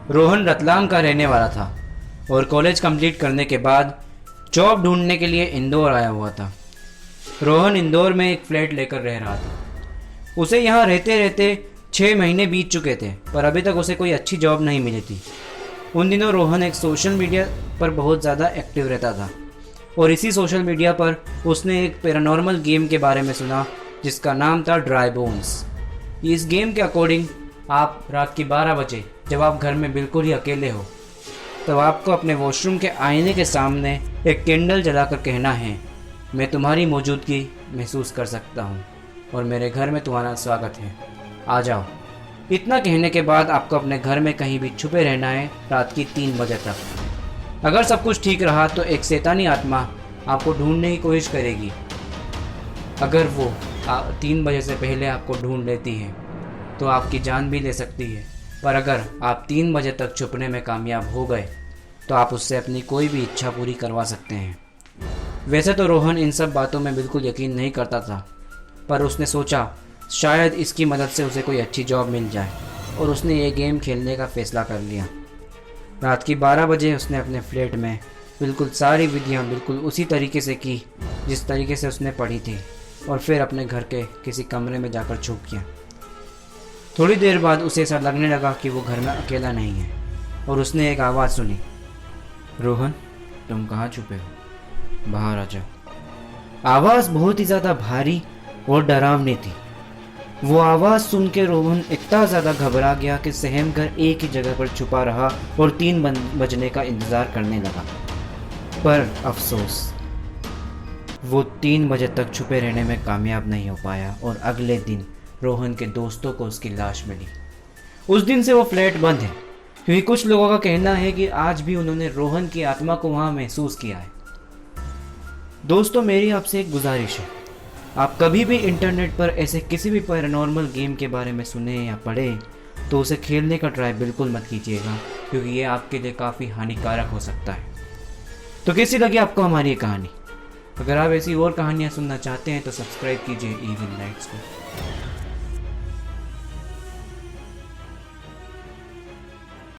रोहन रतलाम का रहने वाला था और कॉलेज कंप्लीट करने के बाद जॉब ढूंढने के लिए इंदौर आया हुआ था। रोहन इंदौर में एक फ्लैट लेकर रह रहा था। उसे यहाँ रहते रहते 6 महीने बीत चुके थे, पर अभी तक उसे कोई अच्छी जॉब नहीं मिली थी। उन दिनों रोहन एक सोशल मीडिया पर बहुत ज़्यादा एक्टिव रहता था और इसी सोशल मीडिया पर उसने एक पैरानॉर्मल गेम के बारे में सुना जिसका नाम था ड्राई बोन्स। इस गेम के अकॉर्डिंग आप रात की 12 बजे जब आप घर में बिल्कुल ही अकेले हो, तब आपको अपने वॉशरूम के आईने के सामने एक कैंडल जलाकर कहना है, मैं तुम्हारी मौजूदगी महसूस कर सकता हूँ और मेरे घर में तुम्हारा स्वागत है, आ जाओ। इतना कहने के बाद आपको अपने घर में कहीं भी छुपे रहना है रात की 3 बजे तक। अगर सब कुछ ठीक रहा तो एक शैतानी आत्मा आपको ढूंढने की कोशिश करेगी। अगर वो 3 बजे से पहले आपको ढूंढ लेती है तो आपकी जान भी ले सकती है, पर अगर आप 3 बजे तक छुपने में कामयाब हो गए तो आप उससे अपनी कोई भी इच्छा पूरी करवा सकते हैं। वैसे तो रोहन इन सब बातों में बिल्कुल यकीन नहीं करता था, पर उसने सोचा शायद इसकी मदद से उसे कोई अच्छी जॉब मिल जाए और उसने ये गेम खेलने का फ़ैसला कर लिया। रात की 12 बजे उसने अपने फ्लैट में बिल्कुल सारी विधियाँ बिल्कुल उसी तरीके से की जिस तरीके से उसने पढ़ी थी और फिर अपने घर के किसी कमरे में जाकर छुप गया। थोड़ी देर बाद उसे ऐसा लगने लगा कि वो घर में अकेला नहीं है और उसने एक आवाज़ सुनी, रोहन तुम कहाँ छुपे हो, बाहर आ जाओ। आवाज़ बहुत ही ज़्यादा भारी और डरावनी थी। वो आवाज़ सुन के रोहन इतना ज़्यादा घबरा गया कि सहम कर एक ही जगह पर छुपा रहा और 3 बजने का इंतज़ार करने लगा। पर अफसोस, वो 3 बजे तक छुपे रहने में कामयाब नहीं हो पाया और अगले दिन रोहन के दोस्तों को उसकी लाश मिली। उस दिन से वो फ्लैट बंद है, क्योंकि कुछ लोगों का कहना है कि आज भी उन्होंने रोहन की आत्मा को वहाँ महसूस किया है। दोस्तों, मेरी आपसे एक गुजारिश है, आप कभी भी इंटरनेट पर ऐसे किसी भी पैरानॉर्मल गेम के बारे में सुने या पढ़े तो उसे खेलने का ट्राई बिल्कुल मत कीजिएगा, क्योंकि ये आपके लिए काफ़ी हानिकारक हो सकता है। तो कैसी लगी आपको हमारी ये कहानी? अगर आप ऐसी और कहानियाँ सुनना चाहते हैं तो सब्सक्राइब कीजिए ईविल नाइट्स को।